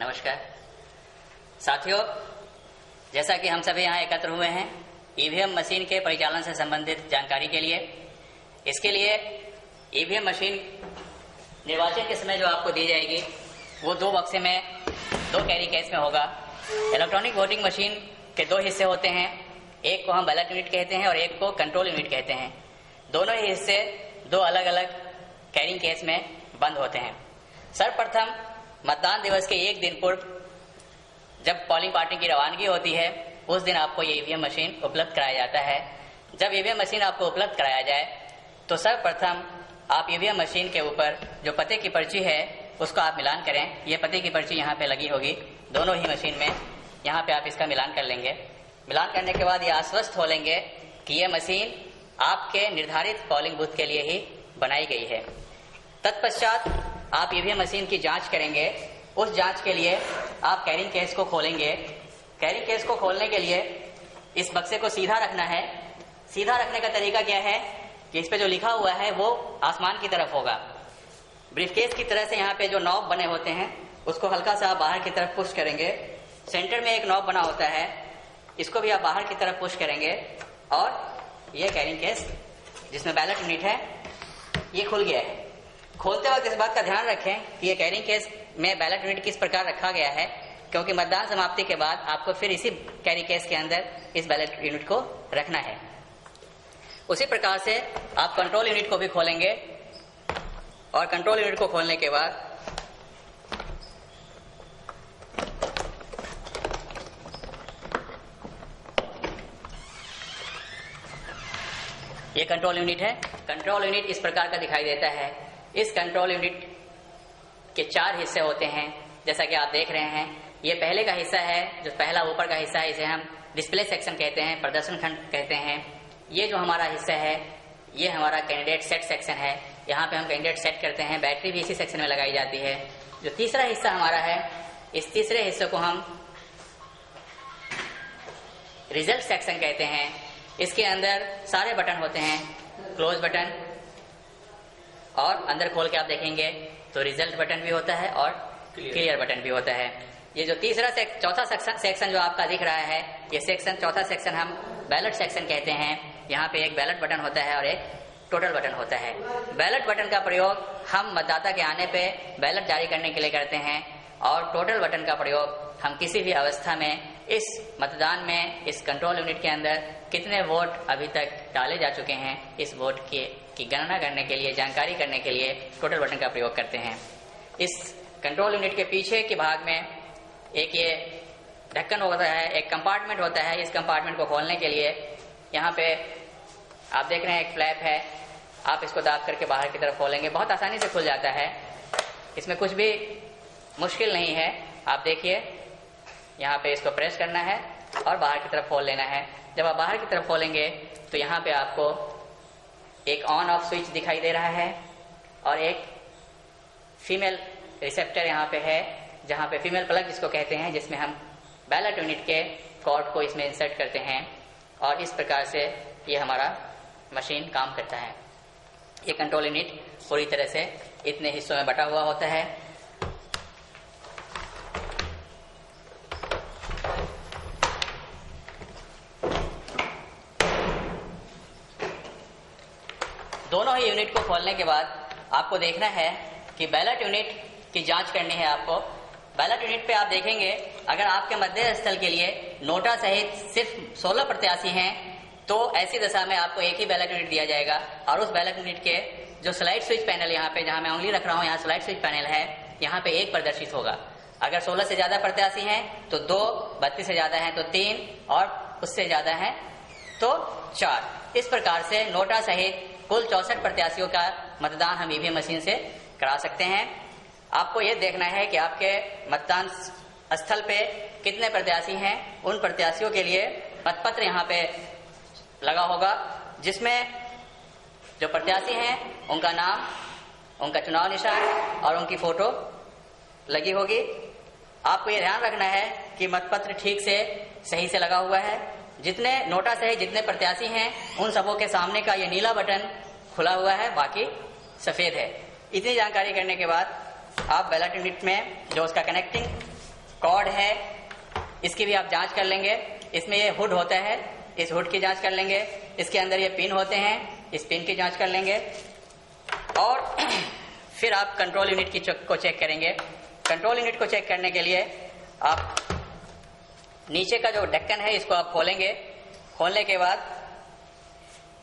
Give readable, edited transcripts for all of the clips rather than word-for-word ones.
नमस्कार साथियों, जैसा कि हम सभी यहाँ एकत्र हुए हैं ईवीएम मशीन के परिचालन से संबंधित जानकारी के लिए, इसके लिए ईवीएम मशीन निर्वाचन के समय जो आपको दी जाएगी वो 2 बक्से में 2 कैरी केस में होगा। इलेक्ट्रॉनिक वोटिंग मशीन के 2 हिस्से होते हैं, एक को हम बैलेट यूनिट कहते हैं और एक को कंट्रोल यूनिट कहते हैं। दोनों ही हिस्से 2 अलग अलग कैरिंग केस में बंद होते हैं। सर्वप्रथम मतदान दिवस के 1 दिन पूर्व जब पोलिंग पार्टी की रवानगी होती है उस दिन आपको ये ईवीएम मशीन उपलब्ध कराया जाता है। जब ईवीएम मशीन आपको उपलब्ध कराया जाए तो सर्वप्रथम आप ईवीएम मशीन के ऊपर जो पते की पर्ची है उसको आप मिलान करें। ये पते की पर्ची यहाँ पे लगी होगी दोनों ही मशीन में, यहाँ पे आप इसका मिलान कर लेंगे। मिलान करने के बाद ये आश्वस्त हो लेंगे कि ये मशीन आपके निर्धारित पोलिंग बूथ के लिए ही बनाई गई है। तत्पश्चात आप ईवीएम मशीन की जांच करेंगे। उस जांच के लिए आप कैरिंग केस को खोलेंगे। कैरिंग केस को खोलने के लिए इस बक्से को सीधा रखना है। सीधा रखने का तरीका क्या है कि इस पे जो लिखा हुआ है वो आसमान की तरफ होगा। ब्रीफकेस की तरह से यहाँ पे जो नॉब बने होते हैं उसको हल्का सा आप बाहर की तरफ पुश करेंगे। सेंटर में एक नॉब बना होता है, इसको भी आप बाहर की तरफ पुश करेंगे और ये कैरिंग केस जिसमें बैलेट यूनिट है ये खुल गया है। खोलते वक्त इस बात का ध्यान रखें कि ये कैरिंग केस में बैलेट यूनिट किस प्रकार रखा गया है, क्योंकि मतदान समाप्ति के बाद आपको फिर इसी कैरी केस के अंदर इस बैलेट यूनिट को रखना है। उसी प्रकार से आप कंट्रोल यूनिट को भी खोलेंगे और कंट्रोल यूनिट को खोलने के बाद ये कंट्रोल यूनिट है। कंट्रोल यूनिट इस प्रकार का दिखाई देता है। इस कंट्रोल यूनिट के 4 हिस्से होते हैं जैसा कि आप देख रहे हैं। ये पहले का हिस्सा है, जो पहला ऊपर का हिस्सा है इसे हम डिस्प्ले सेक्शन कहते हैं, प्रदर्शन खंड कहते हैं। ये जो हमारा हिस्सा है ये हमारा कैंडिडेट सेट सेक्शन है। यहाँ पे हम कैंडिडेट सेट करते हैं, बैटरी भी इसी सेक्शन में लगाई जाती है। जो तीसरा हिस्सा हमारा है, इस तीसरे हिस्से को हम रिजल्ट सेक्शन कहते हैं। इसके अंदर सारे बटन होते हैं, क्लोज बटन, और अंदर खोल के आप देखेंगे तो रिजल्ट बटन भी होता है और क्लियर बटन भी होता है। ये जो चौथा सेक्शन जो आपका दिख रहा है, ये सेक्शन चौथा सेक्शन हम बैलेट सेक्शन कहते हैं। यहाँ पे एक बैलेट बटन होता है और एक टोटल बटन होता है। बैलेट बटन का प्रयोग हम मतदाता के आने पे बैलेट जारी करने के लिए करते हैं और टोटल बटन का प्रयोग हम किसी भी अवस्था में इस मतदान में इस कंट्रोल यूनिट के अंदर कितने वोट अभी तक डाले जा चुके हैं इस वोट की गणना करने के लिए, जानकारी करने के लिए टोटल बटन का प्रयोग करते हैं। इस कंट्रोल यूनिट के पीछे के भाग में एक ये ढक्कन होता है, एक कंपार्टमेंट होता है। इस कंपार्टमेंट को खोलने के लिए यहाँ पे आप देख रहे हैं एक फ्लैप है, आप इसको दाब करके बाहर की तरफ खोलेंगे, बहुत आसानी से खुल जाता है। इसमें कुछ भी मुश्किल नहीं है। आप देखिए यहाँ पे इसको प्रेस करना है और बाहर की तरफ खोल लेना है। जब आप बाहर की तरफ खोलेंगे तो यहाँ पे आपको एक ऑन ऑफ स्विच दिखाई दे रहा है और एक फीमेल रिसेप्टर यहाँ पे है, जहाँ पे फीमेल प्लग जिसको कहते हैं, जिसमें हम बैलेट यूनिट के कॉर्ड को इसमें इंसर्ट करते हैं और इस प्रकार से ये हमारा मशीन काम करता है। ये कंट्रोल यूनिट पूरी तरह से इतने हिस्सों में बटा हुआ होता है। दोनों ही यूनिट को खोलने के बाद आपको देखना है कि बैलेट यूनिट की जांच करनी है आपको। बैलेट यूनिट पे आप देखेंगे अगर आपके मतदेय स्थल के लिए नोटा सहित सिर्फ 16 प्रत्याशी हैं तो ऐसी दशा में आपको एक ही बैलेट यूनिट दिया जाएगा और उस बैलेट यूनिट के जो स्लाइड स्विच पैनल यहाँ पे, जहाँ मैं उंगली रख रहा हूँ, यहाँ स्लाइड स्विच पैनल है, यहाँ पे 1 प्रदर्शित होगा। अगर 16 से ज्यादा प्रत्याशी हैं तो 2, 32 से ज्यादा हैं तो 3 और उससे ज्यादा हैं तो 4। इस प्रकार से नोटा सहित कुल 64 प्रत्याशियों का मतदान हम ईवीएम मशीन से करा सकते हैं। आपको यह देखना है कि आपके मतदान स्थल पे कितने प्रत्याशी हैं। उन प्रत्याशियों के लिए मतपत्र यहाँ पे लगा होगा, जिसमें जो प्रत्याशी हैं उनका नाम, उनका चुनाव निशान और उनकी फोटो लगी होगी। आपको ये ध्यान रखना है कि मतपत्र ठीक से सही से लगा हुआ है। जितने नोटा से जितने प्रत्याशी हैं उन सबों के सामने का ये नीला बटन खुला हुआ है, बाकी सफेद है। इतनी जानकारी करने के बाद आप बैलेट यूनिट में जो उसका कनेक्टिंग कॉर्ड है, इसकी भी आप जांच कर लेंगे। इसमें ये हुड होता है, इस हुड की जांच कर लेंगे। इसके अंदर ये पिन होते हैं, इस पिन की जांच कर लेंगे। और फिर आप कंट्रोल यूनिट को चेक करेंगे। कंट्रोल यूनिट को चेक करने के लिए आप नीचे का जो ढक्कन है इसको आप खोलेंगे। खोलने के बाद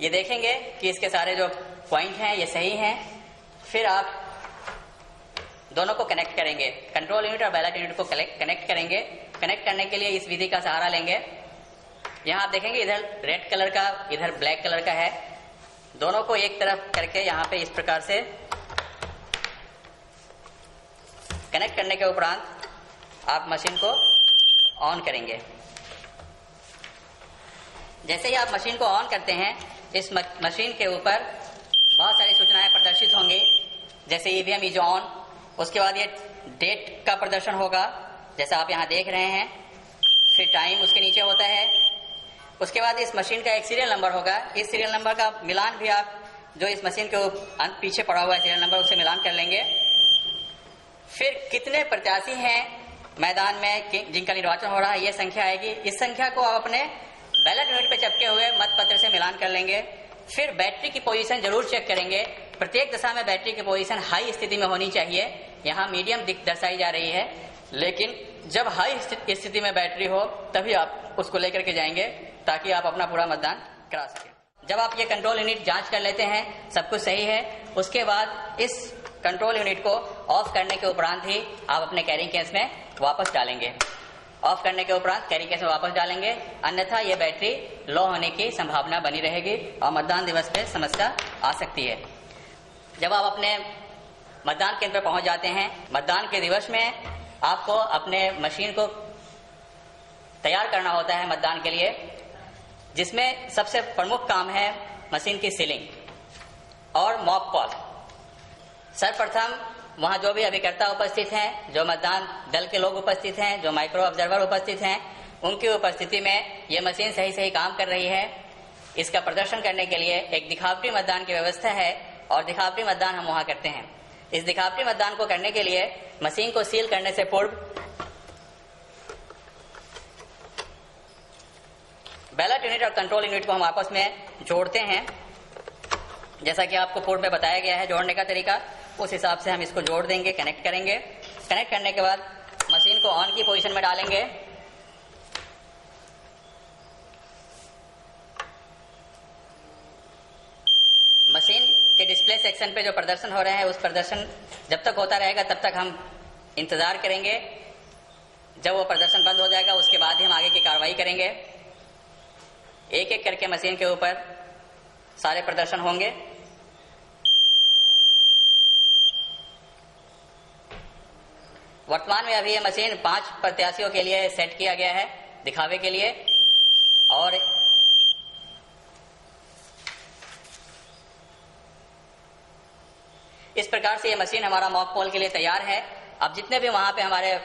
ये देखेंगे कि इसके सारे जो पॉइंट हैं ये सही हैं। फिर आप दोनों को कनेक्ट करेंगे, कंट्रोल यूनिट और बैलेट यूनिट को कनेक्ट करेंगे। कनेक्ट करने के लिए इस विधि का सहारा लेंगे। यहाँ आप देखेंगे इधर रेड कलर का, इधर ब्लैक कलर का है। दोनों को एक तरफ करके यहाँ पे इस प्रकार से कनेक्ट करने के उपरांत आप मशीन को ऑन करेंगे। जैसे ही आप मशीन को ऑन करते हैं, इस मशीन के ऊपर बहुत सारी सूचनाएं प्रदर्शित होंगी, जैसे ईवीएम इज ऑन। उसके बाद ये डेट का प्रदर्शन होगा, जैसा आप यहाँ देख रहे हैं। फिर टाइम उसके नीचे होता है। उसके बाद इस मशीन का एक सीरियल नंबर होगा। इस सीरियल नंबर का मिलान भी आप जो इस मशीन के पीछे पड़ा हुआ है सीरियल नंबर, उससे मिलान कर लेंगे। फिर कितने प्रत्याशी हैं मैदान में जिनका निर्वाचन हो रहा है, ये संख्या आएगी। इस संख्या को आप अपने बैलेट यूनिट पे चिपके हुए मत पत्र से मिलान कर लेंगे। फिर बैटरी की पोजीशन जरूर चेक करेंगे। प्रत्येक दशा में बैटरी की पोजीशन हाई स्थिति में होनी चाहिए। यहाँ मीडियम दर्शाई जा रही है, लेकिन जब हाई स्थिति में बैटरी हो तभी आप उसको लेकर के जाएंगे, ताकि आप अपना पूरा मतदान करा सकें। जब आप ये कंट्रोल यूनिट जांच कर लेते हैं सब कुछ सही है, उसके बाद इस कंट्रोल यूनिट को ऑफ करने के उपरांत ही आप अपने कैरिंग केस में वापस डालेंगे। ऑफ करने के उपरांत कैरिंग केस में वापस डालेंगे, अन्यथा ये बैटरी लो होने की संभावना बनी रहेगी और मतदान दिवस पे समस्या आ सकती है। जब आप अपने मतदान केंद्र पर पहुंच जाते हैं, मतदान के दिवस में आपको अपने मशीन को तैयार करना होता है मतदान के लिए, जिसमें सबसे प्रमुख काम है मशीन की सीलिंग और मॉक कॉल। सर्वप्रथम वहां जो भी अभिकर्ता उपस्थित हैं, जो मतदान दल के लोग उपस्थित हैं, जो माइक्रो ऑब्जर्वर उपस्थित हैं, उनकी उपस्थिति में ये मशीन सही काम कर रही है, इसका प्रदर्शन करने के लिए एक दिखावटी मतदान की व्यवस्था है और दिखावटी मतदान हम वहां करते हैं। इस दिखावटी मतदान को करने के लिए मशीन को सील करने से पूर्व बैलेट यूनिट और कंट्रोल यूनिट को हम आपस में जोड़ते हैं। जैसा कि आपको पूर्व में बताया गया है जोड़ने का तरीका, उस हिसाब से हम इसको जोड़ देंगे, कनेक्ट करेंगे। कनेक्ट करने के बाद मशीन को ऑन की पोजीशन में डालेंगे। मशीन के डिस्प्ले सेक्शन पे जो प्रदर्शन हो रहे हैं, उस प्रदर्शन जब तक होता रहेगा तब तक हम इंतजार करेंगे। जब वो प्रदर्शन बंद हो जाएगा उसके बाद ही हम आगे की कार्रवाई करेंगे। एक एक करके मशीन के ऊपर सारे प्रदर्शन होंगे। वर्तमान में अभी ये मशीन 5 प्रत्याशियों के लिए सेट किया गया है दिखावे के लिए, और इस प्रकार से ये मशीन हमारा मॉक पोल के लिए तैयार है। अब जितने भी वहां पे हमारे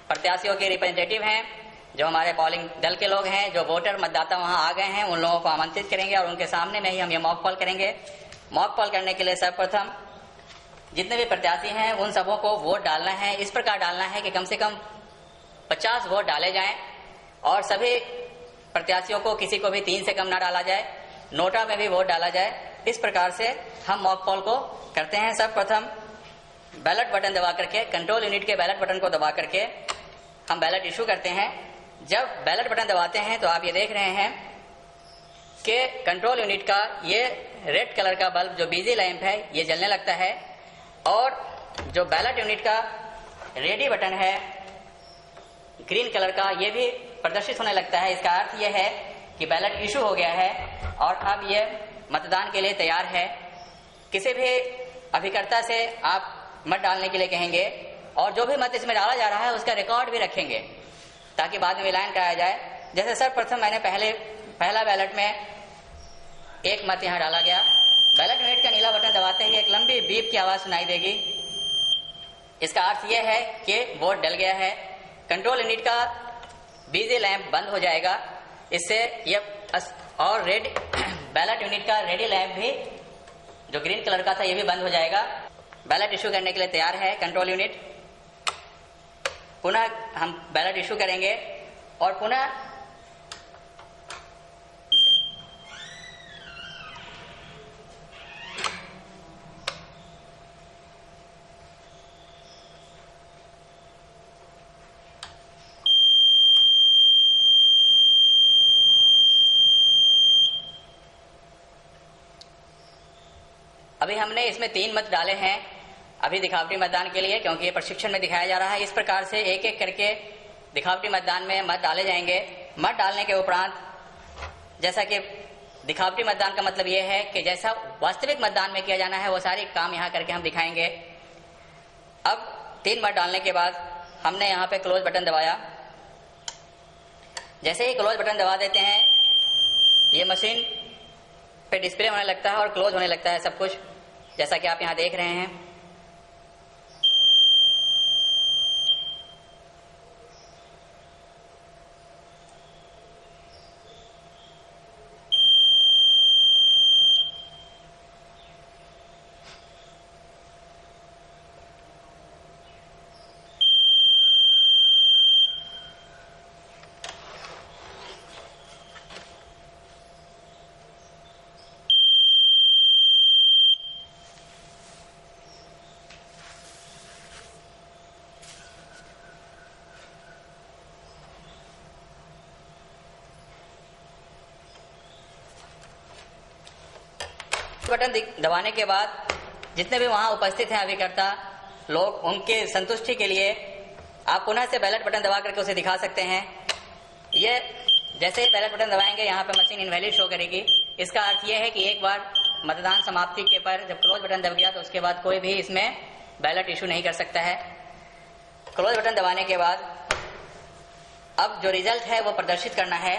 प्रत्याशियों के रिप्रेजेंटेटिव हैं, जो हमारे पोलिंग दल के लोग हैं, जो वोटर मतदाता वहां आ गए हैं, उन लोगों को आमंत्रित करेंगे और उनके सामने में ही हम ये मॉक पोल करेंगे। मॉक पोल करने के लिए सर्वप्रथम जितने भी प्रत्याशी हैं उन सबों को वोट डालना है। इस प्रकार डालना है कि कम से कम 50 वोट डाले जाएं और सभी प्रत्याशियों को किसी को भी 3 से कम ना डाला जाए, नोटा में भी वोट डाला जाए। इस प्रकार से हम मॉक पोल को करते हैं। सर्वप्रथम बैलेट बटन दबा करके, कंट्रोल यूनिट के बैलेट बटन को दबा करके हम बैलेट इशू करते हैं। जब बैलेट बटन दबाते हैं तो आप ये देख रहे हैं कि कंट्रोल यूनिट का ये रेड कलर का बल्ब जो बिजी लैंप है ये जलने लगता है, और जो बैलेट यूनिट का रेडी बटन है ग्रीन कलर का, ये भी प्रदर्शित होने लगता है। इसका अर्थ ये है कि बैलेट इशू हो गया है और अब ये मतदान के लिए तैयार है। किसी भी अभिकर्ता से आप मत डालने के लिए कहेंगे और जो भी मत इसमें डाला जा रहा है उसका रिकॉर्ड भी रखेंगे ताकि बाद में मिलान कराया जाए। जैसे सर्वप्रथम मैंने पहला बैलेट में एक मत यहाँ डाला गया। बैलेट यूनिट का नीला बटन दबाते ही एक लंबी बीप की आवाज सुनाई देगी। इसका अर्थ यह है कि वोट डल गया है। कंट्रोल यूनिट का बिजी लैंप बंद हो जाएगा। इससे और रेड बैलेट यूनिट का रेडी लैंप भी जो ग्रीन कलर का था ये भी बंद हो जाएगा। बैलेट इश्यू करने के लिए तैयार है कंट्रोल यूनिट। पुनः हम बैलेट इशू करेंगे और पुनः अभी हमने इसमें 3 मत डाले हैं अभी दिखावटी मतदान के लिए, क्योंकि ये प्रशिक्षण में दिखाया जा रहा है। इस प्रकार से एक एक करके दिखावटी मतदान में मत डाले जाएंगे। मत डालने के उपरांत, जैसा कि दिखावटी मतदान का मतलब ये है कि जैसा वास्तविक मतदान में किया जाना है वो सारे काम यहाँ करके हम दिखाएंगे। अब 3 मत डालने के बाद हमने यहाँ पे क्लोज बटन दबाया। जैसे ही क्लोज बटन दबा देते हैं ये मशीन पे डिस्प्ले होने लगता है और क्लोज होने लगता है सब कुछ, जैसा कि आप यहाँ देख रहे हैं। बटन दबाने के बाद जितने भी वहां उपस्थित हैं अभिकर्ता लोग, उनके संतुष्टि के लिए आप पुनः से बैलेट बटन दबा करके उसे दिखा सकते हैं। ये जैसे ही बैलेट बटन दबाएंगे यहाँ पे मशीन इनवैलिड शो करेगी। इसका अर्थ यह है कि एक बार मतदान समाप्ति के पर जब क्लोज बटन दब गया तो उसके बाद कोई भी इसमें बैलेट इशू नहीं कर सकता है। क्लोज बटन दबाने के बाद अब जो रिजल्ट है वो प्रदर्शित करना है।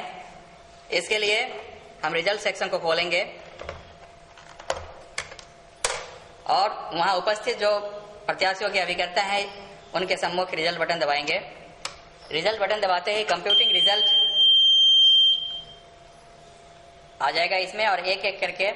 इसके लिए हम रिजल्ट सेक्शन को खोलेंगे और वहां उपस्थित जो प्रत्याशियों के अभिकर्ता हैं उनके सम्मुख रिजल्ट बटन दबाएंगे। रिजल्ट बटन दबाते ही कंप्यूटिंग रिजल्ट आ जाएगा इसमें और एक एक करके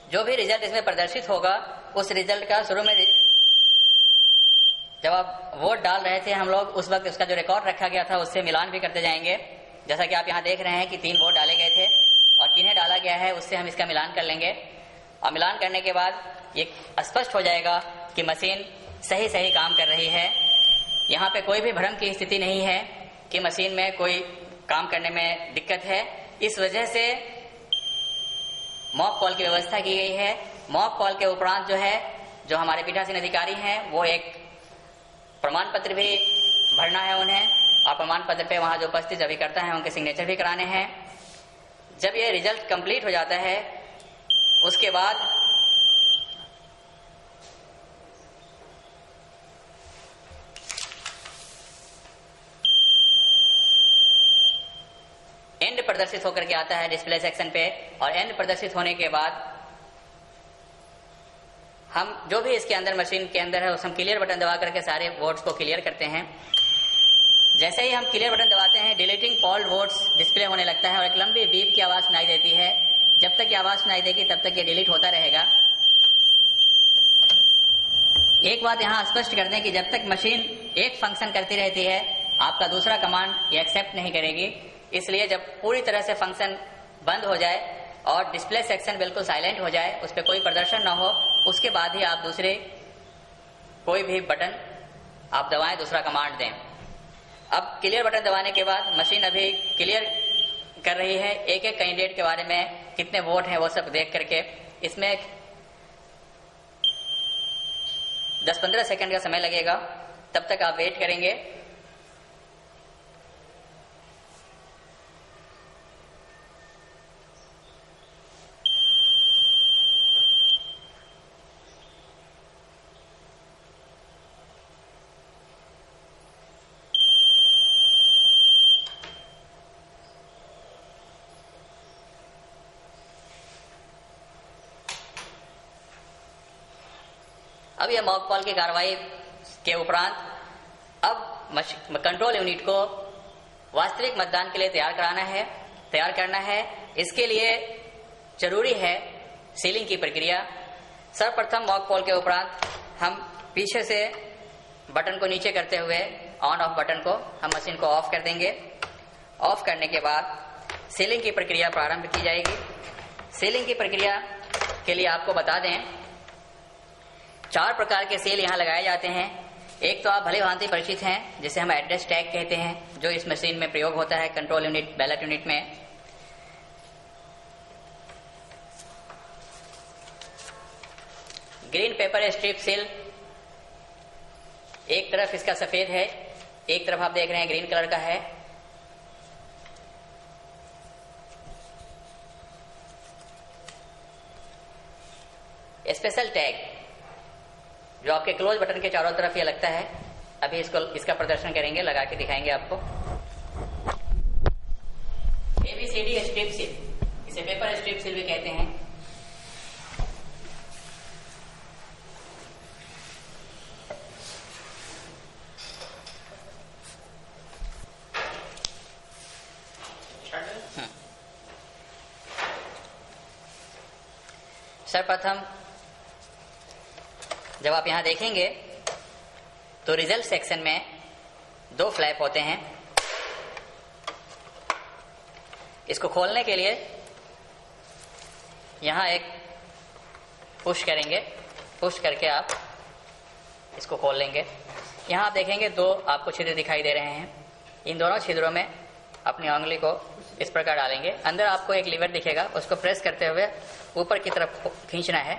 जो भी रिजल्ट इसमें प्रदर्शित होगा उस रिजल्ट का शुरू में जब आप वोट डाल रहे थे हम लोग उस वक्त उसका जो रिकॉर्ड रखा गया था उससे मिलान भी करते जाएंगे। जैसा कि आप यहाँ देख रहे हैं कि 3 वोट डाले गए थे और किन्हें डाला गया है उससे हम इसका मिलान कर लेंगे। और मिलान करने के बाद ये स्पष्ट हो जाएगा कि मशीन सही सही काम कर रही है। यहाँ पे कोई भी भ्रम की स्थिति नहीं है कि मशीन में कोई काम करने में दिक्कत है। इस वजह से मॉक कॉल की व्यवस्था की गई है। मॉक कॉल के उपरांत जो है जो हमारे पीठासीन अधिकारी हैं वो एक प्रमाण पत्र भी भरना है उन्हें और प्रमाण पत्र पे वहां जो उपस्थित अभिकर्ता हैं उनके सिग्नेचर भी कराने हैं। जब ये रिजल्ट कंप्लीट हो जाता है उसके बाद एंड प्रदर्शित होकर के आता है डिस्प्ले सेक्शन पे और एंड प्रदर्शित होने के बाद हम जो भी इसके अंदर मशीन के अंदर है उस हम क्लियर बटन दबा करके सारे वोट्स को क्लियर करते हैं। जैसे ही हम क्लियर बटन दबाते हैं डिलीटिंग पॉल्ड वोट्स डिस्प्ले होने लगता है और एक लंबी बीप की आवाज सुनाई देती है। जब तक ये आवाज सुनाई देगी तब तक ये डिलीट होता रहेगा। एक बात यहाँ स्पष्ट कर दें कि जब तक मशीन एक फंक्शन करती रहती है आपका दूसरा कमांड ये एक्सेप्ट नहीं करेगी। इसलिए जब पूरी तरह से फंक्शन बंद हो जाए और डिस्प्ले सेक्शन बिल्कुल साइलेंट हो जाए, उस पर कोई प्रदर्शन न हो, उसके बाद ही आप दूसरे कोई भी बटन आप दबाएं, दूसरा कमांड दें। अब क्लियर बटन दबाने के बाद मशीन अभी क्लियर कर रही है। एक एक कैंडिडेट के बारे में कितने वोट हैं वो सब देख करके इसमें 10-15 सेकंड का समय लगेगा। तब तक आप वेट करेंगे। अब यह मॉक कॉल की कार्रवाई के उपरांत अब कंट्रोल यूनिट को वास्तविक मतदान के लिए तैयार करना है। इसके लिए जरूरी है सीलिंग की प्रक्रिया। सर्वप्रथम मॉक कॉल के उपरांत हम पीछे से बटन को नीचे करते हुए ऑन ऑफ बटन को हम मशीन को ऑफ कर देंगे। ऑफ करने के बाद सीलिंग की प्रक्रिया प्रारंभ की जाएगी। सीलिंग की प्रक्रिया के लिए आपको बता दें 4 प्रकार के सील यहाँ लगाए जाते हैं। एक तो आप भली भांति परिचित हैं, जिसे हम एड्रेस टैग कहते हैं, जो इस मशीन में प्रयोग होता है कंट्रोल यूनिट बैलेट यूनिट में। ग्रीन पेपर स्ट्रिप सील, एक तरफ इसका सफेद है, एक तरफ आप देख रहे हैं ग्रीन कलर का है। स्पेशल टैग जो आपके क्लोज बटन के चारों तरफ ये लगता है, अभी इसका प्रदर्शन करेंगे, लगा के दिखाएंगे आपको। ABCD स्ट्रिप सील, इसे पेपर स्ट्रिप सील भी कहते हैं। सर्वप्रथम जब आप यहां देखेंगे तो रिजल्ट सेक्शन में 2 फ्लैप होते हैं। इसको खोलने के लिए यहां एक पुश करेंगे, पुश करके आप इसको खोल लेंगे। यहां आप देखेंगे 2 आपको छिद्र दिखाई दे रहे हैं। इन दोनों छिद्रों में अपनी उंगली को इस प्रकार डालेंगे। अंदर आपको एक लीवर दिखेगा, उसको प्रेस करते हुए ऊपर की तरफ खींचना है।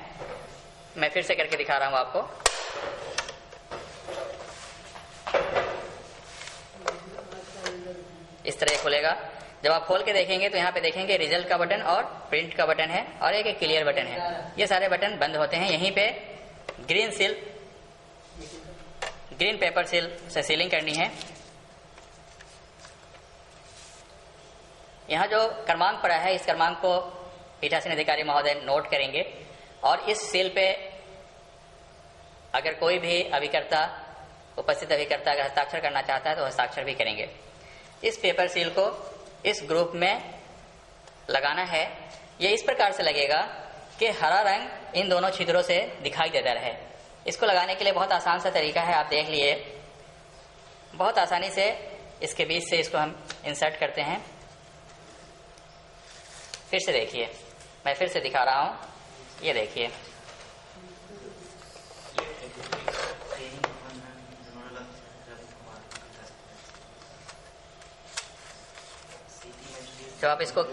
मैं फिर से करके दिखा रहा हूं आपको। इस तरह खुलेगा। जब आप खोल के देखेंगे तो यहाँ पे देखेंगे रिजल्ट का बटन और प्रिंट का बटन है और एक क्लियर बटन है। ये सारे बटन बंद होते हैं। यहीं पे ग्रीन पेपर सील से सीलिंग करनी है। यहाँ जो क्रमांक पड़ा है, इस क्रमांक को पीठासीन अधिकारी महोदय नोट करेंगे और इस सील पे अगर कोई भी उपस्थित अभिकर्ता अगर हस्ताक्षर करना चाहता है तो हस्ताक्षर भी करेंगे। इस पेपर सील को इस ग्रुप में लगाना है। ये इस प्रकार से लगेगा कि हरा रंग इन दोनों छिद्रों से दिखाई देता रहे। इसको लगाने के लिए बहुत आसान सा तरीका है, आप देख लिए। बहुत आसानी से इसके बीच से इसको हम इंसर्ट करते हैं। फिर से देखिए, मैं फिर से दिखा रहा हूं। ये देखिए, जब आप इसको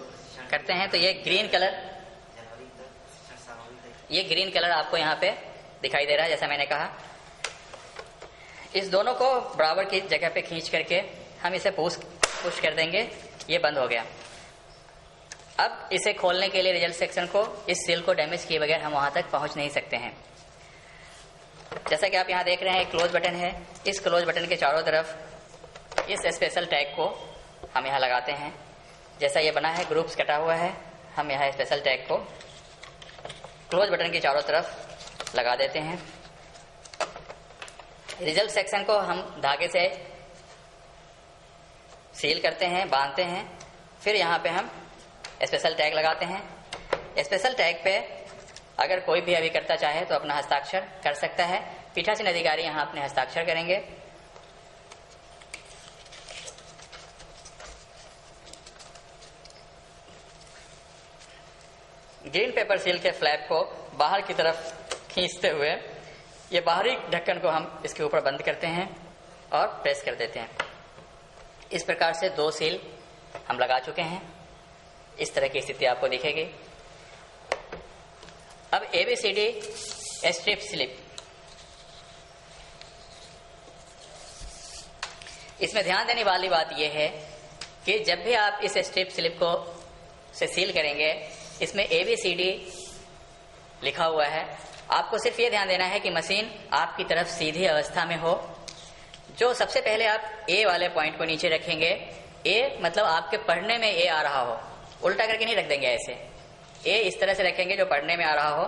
करते हैं तो ये ग्रीन कलर आपको यहाँ पे दिखाई दे रहा है। जैसा मैंने कहा, इस दोनों को बराबर की जगह पे खींच करके हम इसे पुश कर देंगे। ये बंद हो गया। अब इसे खोलने के लिए रिजल्ट सेक्शन को, इस सील को डैमेज किए बगैर हम वहां तक पहुंच नहीं सकते हैं। जैसा कि आप यहाँ देख रहे हैं, क्लोज बटन है। इस क्लोज बटन के चारों तरफ इस स्पेशल टैग को हम यहाँ लगाते हैं। जैसा ये बना है, ग्रुप्स कटा हुआ है, हम यहाँ स्पेशल टैग को क्लोज बटन के चारों तरफ लगा देते हैं। रिजल्ट सेक्शन को हम धागे से सील करते हैं, बांधते हैं। फिर यहाँ पे हम स्पेशल टैग लगाते हैं। स्पेशल टैग पे अगर कोई भी अभिकर्ता चाहे तो अपना हस्ताक्षर कर सकता है। पीठासीन अधिकारी यहाँ अपने हस्ताक्षर करेंगे। ग्रीन पेपर सील के फ्लैप को बाहर की तरफ खींचते हुए ये बाहरी ढक्कन को हम इसके ऊपर बंद करते हैं और प्रेस कर देते हैं। इस प्रकार से 2 सील हम लगा चुके हैं। इस तरह की स्थिति आपको दिखेगी। अब ABCD स्ट्रिप स्लिप, इसमें ध्यान देने वाली बात यह है कि जब भी आप इस स्ट्रिप स्लिप को से सील करेंगे, इसमें ABCD लिखा हुआ है। आपको सिर्फ ये ध्यान देना है कि मशीन आपकी तरफ सीधी अवस्था में हो। जो सबसे पहले आप A वाले पॉइंट को नीचे रखेंगे, A मतलब आपके पढ़ने में A आ रहा हो, उल्टा करके नहीं रख देंगे ऐसे। A इस तरह से रखेंगे जो पढ़ने में आ रहा हो,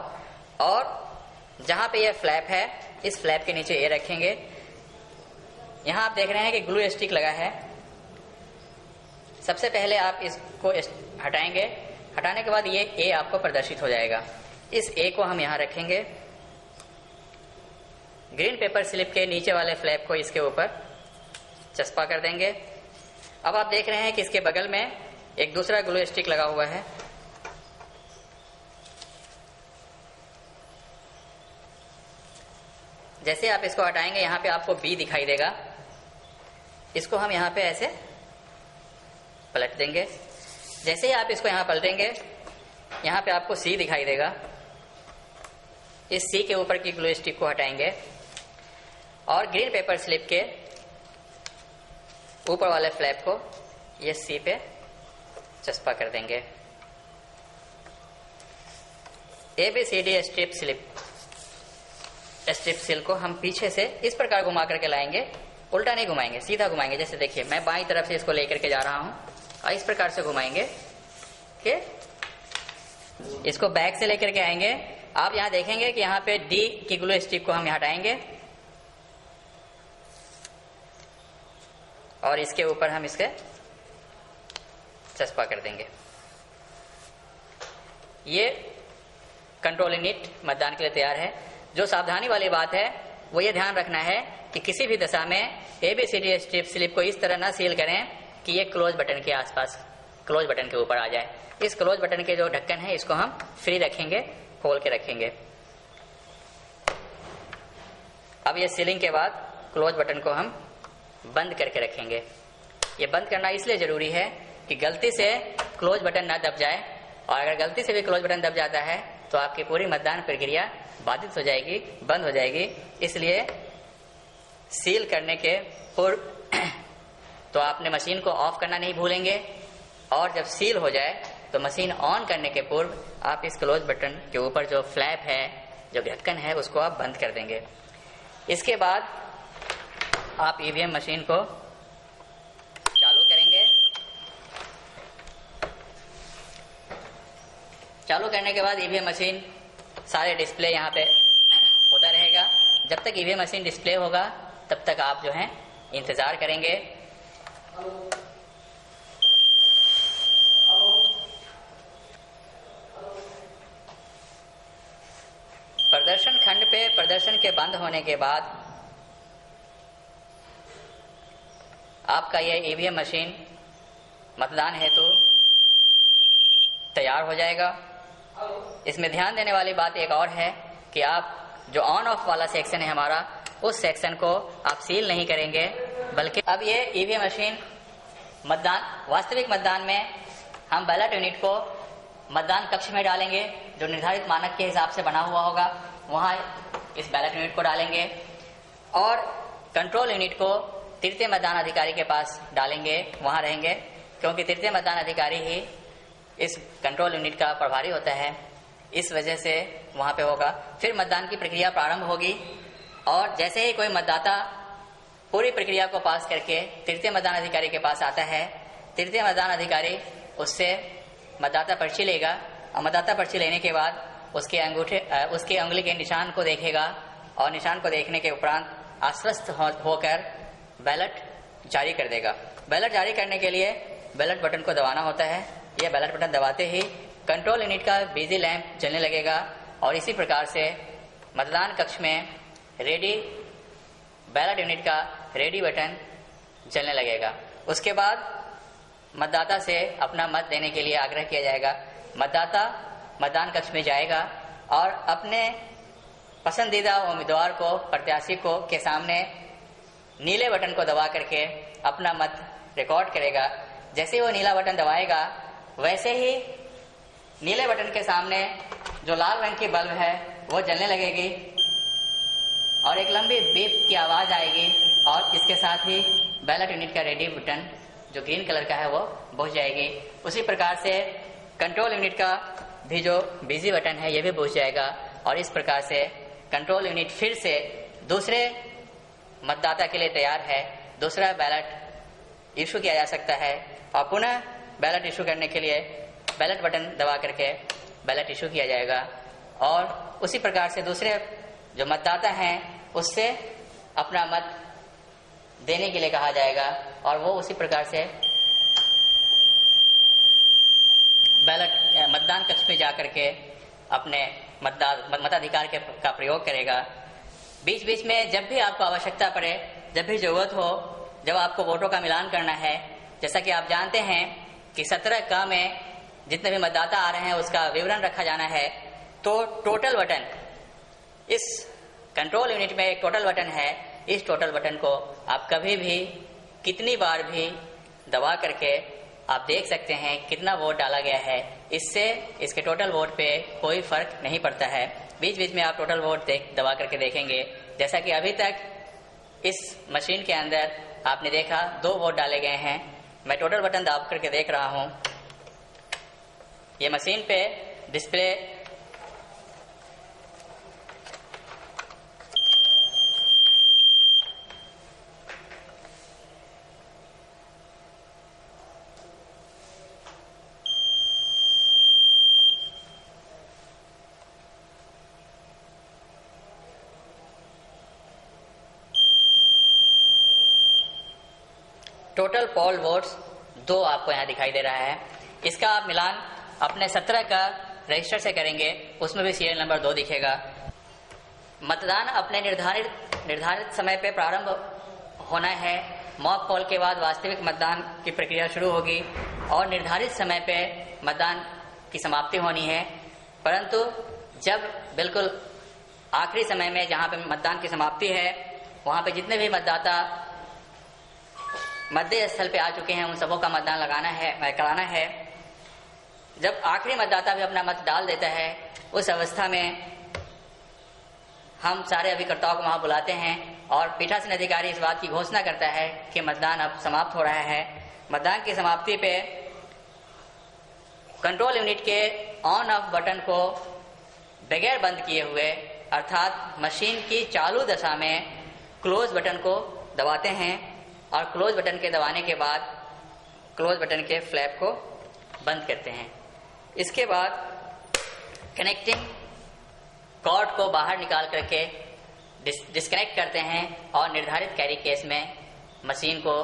और जहां पे ये फ्लैप है इस फ्लैप के नीचे ए रखेंगे। यहाँ आप देख रहे हैं कि ग्लू स्टिक लगा है। सबसे पहले आप इसको हटाएंगे, हटाने के बाद ये ए आपको प्रदर्शित हो जाएगा। इस ए को हम यहाँ रखेंगे, ग्रीन पेपर स्लिप के नीचे वाले फ्लैप को इसके ऊपर चस्पा कर देंगे। अब आप देख रहे हैं कि इसके बगल में एक दूसरा ग्लू स्टिक लगा हुआ है। जैसे आप इसको हटाएंगे यहाँ पे आपको बी दिखाई देगा। इसको हम यहाँ पे ऐसे पलट देंगे। जैसे ही आप इसको यहाँ पलटेंगे यहाँ पे आपको सी दिखाई देगा। इस सी के ऊपर की ग्लू स्टिक को हटाएंगे और ग्रीन पेपर स्लिप के ऊपर वाले फ्लैप को ये सी पे चस्पा कर देंगे। ABCD स्ट्रिप सील को हम पीछे से इस प्रकार घुमा करके लाएंगे, उल्टा नहीं घुमाएंगे, सीधा घुमाएंगे। जैसे देखिए मैं बाईं तरफ से इसको लेकर के जा रहा हूं और इस प्रकार से घुमाएंगे कि इसको बैक से लेकर के आएंगे। आप यहां देखेंगे कि यहां पे डी की ग्लू स्टिक को हम हटाएंगे और इसके ऊपर हम इसके चस्पा कर देंगे। ये कंट्रोल यूनिट मतदान के लिए तैयार है। जो सावधानी वाली बात है वो ये ध्यान रखना है कि किसी भी दशा में ABCD स्ट्रिप स्लिप को इस तरह ना सील करें कि ये क्लोज बटन के आसपास, क्लोज बटन के ऊपर आ जाए। इस क्लोज बटन के जो ढक्कन है इसको हम फ्री रखेंगे, खोल के रखेंगे। अब ये सीलिंग के बाद क्लोज बटन को हम बंद करके रखेंगे। ये बंद करना इसलिए जरूरी है कि गलती से क्लोज बटन ना दब जाए, और अगर गलती से भी क्लोज बटन दब जाता है तो आपकी पूरी मतदान प्रक्रिया बाधित हो जाएगी, बंद हो जाएगी। इसलिए सील करने के पूर्व तो आपने मशीन को ऑफ करना नहीं भूलेंगे, और जब सील हो जाए तो मशीन ऑन करने के पूर्व आप इस क्लोज बटन के ऊपर जो फ्लैप है, जो ढक्कन है, उसको आप बंद कर देंगे। इसके बाद आप ईवीएम मशीन को चालू करेंगे। चालू करने के बाद ईवीएम मशीन सारे डिस्प्ले यहाँ पे होता रहेगा। जब तक ईवीएम मशीन डिस्प्ले होगा तब तक आप जो है इंतजार करेंगे। प्रदर्शन खंड पे प्रदर्शन के बंद होने के बाद आपका यह ईवीएम मशीन मतदान हेतु तैयार हो जाएगा। इसमें ध्यान देने वाली बात एक और है कि आप जो ऑन ऑफ वाला सेक्शन है हमारा, उस सेक्शन को आप सील नहीं करेंगे, बल्कि अब ये ईवीएम मशीन मतदान, वास्तविक मतदान में हम बैलेट यूनिट को मतदान कक्ष में डालेंगे, जो निर्धारित मानक के हिसाब से बना हुआ होगा, वहां इस बैलेट यूनिट को डालेंगे, और कंट्रोल यूनिट को तृतीय मतदान अधिकारी के पास डालेंगे, वहां रहेंगे, क्योंकि तृतीय मतदान अधिकारी ही इस कंट्रोल यूनिट का प्रभारी होता है। इस वजह से वहां पे होगा। फिर मतदान की प्रक्रिया प्रारंभ होगी, और जैसे ही कोई मतदाता पूरी प्रक्रिया को पास करके तृतीय मतदान अधिकारी के पास आता है, तृतीय मतदान अधिकारी उससे मतदाता पर्ची लेगा, और मतदाता पर्ची लेने के बाद उसके उंगली के निशान को देखेगा, और निशान को देखने के उपरांत आश्वस्त होकर बैलेट जारी कर देगा। बैलेट जारी करने के लिए बैलेट बटन को दबाना होता है। यह बैलेट बटन दबाते ही कंट्रोल यूनिट का बिजी लैंप जलने लगेगा, और इसी प्रकार से मतदान कक्ष में रेडी बैलेट यूनिट का रेडी बटन जलने लगेगा। उसके बाद मतदाता से अपना मत देने के लिए आग्रह किया जाएगा। मतदाता मतदान कक्ष में जाएगा और अपने पसंदीदा उम्मीदवार को, प्रत्याशी को के सामने नीले बटन को दबा करके अपना मत रिकॉर्ड करेगा। जैसे वो नीला बटन दबाएगा, वैसे ही नीले बटन के सामने जो लाल रंग की बल्ब है वो जलने लगेगी, और एक लंबी बीप की आवाज आएगी, और इसके साथ ही बैलेट यूनिट का रेडी बटन जो ग्रीन कलर का है वो बुझ जाएगी। उसी प्रकार से कंट्रोल यूनिट का भी जो बिजी बटन है ये भी बुझ जाएगा, और इस प्रकार से कंट्रोल यूनिट फिर से दूसरे मतदाता के लिए तैयार है। दूसरा बैलेट इशू किया जा सकता है, और पुनः बैलेट इशू करने के लिए बैलेट बटन दबा करके बैलेट इशू किया जाएगा, और उसी प्रकार से दूसरे जो मतदाता हैं उससे अपना मत देने के लिए कहा जाएगा और वो उसी प्रकार से बैलेट मतदान कक्ष में जाकर के अपने मताधिकार का प्रयोग करेगा। बीच बीच में जब भी आपको आवश्यकता पड़े, जब भी जरूरत हो, जब आपको वोटों का मिलान करना है, जैसा कि आप जानते हैं कि 17 में जितने भी मतदाता आ रहे हैं उसका विवरण रखा जाना है, तो टोटल बटन, इस कंट्रोल यूनिट में एक टोटल बटन है, इस टोटल बटन को आप कभी भी कितनी बार भी दबा करके आप देख सकते हैं कितना वोट डाला गया है। इससे इसके टोटल वोट पे कोई फर्क नहीं पड़ता है। बीच बीच में आप टोटल वोट दबा करके देखेंगे, जैसा कि अभी तक इस मशीन के अंदर आपने देखा 2 वोट डाले गए हैं। मैं टोटल बटन दबा करके देख रहा हूं, ये मशीन पे डिस्प्ले टोटल पोल वोट्स 2 आपको यहाँ दिखाई दे रहा है। इसका आप मिलान अपने 17 का रजिस्टर से करेंगे, उसमें भी सीरियल नंबर 2 दिखेगा। मतदान अपने निर्धारित समय पे प्रारंभ होना है। मॉक पोल के बाद वास्तविक मतदान की प्रक्रिया शुरू होगी और निर्धारित समय पे मतदान की समाप्ति होनी है। परंतु जब बिल्कुल आखिरी समय में जहाँ पे मतदान की समाप्ति है, वहाँ पे जितने भी मतदाता मतदेय स्थल पे आ चुके हैं उन सबों का मतदान कराना है। जब आखिरी मतदाता भी अपना मत डाल देता है, उस अवस्था में हम सारे अभिकर्ताओं को वहां बुलाते हैं और पीठासीन अधिकारी इस बात की घोषणा करता है कि मतदान अब समाप्त हो रहा है। मतदान की समाप्ति पे कंट्रोल यूनिट के ऑन ऑफ बटन को बगैर बंद किए हुए, अर्थात मशीन की चालू दशा में क्लोज बटन को दबाते हैं और क्लोज बटन के दबाने के बाद क्लोज बटन के फ्लैप को बंद करते हैं। इसके बाद कनेक्टिंग कॉर्ड को बाहर निकाल करके डिस्कनेक्ट करते हैं और निर्धारित कैरी केस में मशीन को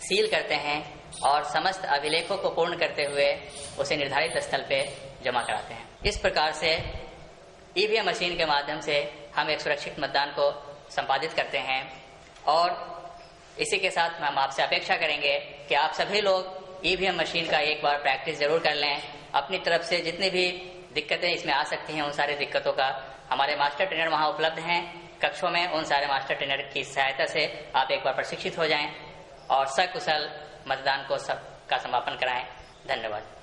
सील करते हैं और समस्त अभिलेखों को पूर्ण करते हुए उसे निर्धारित स्थल पे जमा कराते हैं। इस प्रकार से ईवीएम मशीन के माध्यम से हम एक सुरक्षित मतदान को संपादित करते हैं और इसी के साथ हम आपसे अपेक्षा करेंगे कि आप सभी लोग ईवीएम मशीन का एक बार प्रैक्टिस जरूर कर लें। अपनी तरफ से जितनी भी दिक्कतें इसमें आ सकती हैं उन सारी दिक्कतों का हमारे मास्टर ट्रेनर वहां उपलब्ध हैं कक्षों में। उन सारे मास्टर ट्रेनर की सहायता से आप एक बार प्रशिक्षित हो जाएं और सकुशल मतदान को सबका समापन कराएं। धन्यवाद।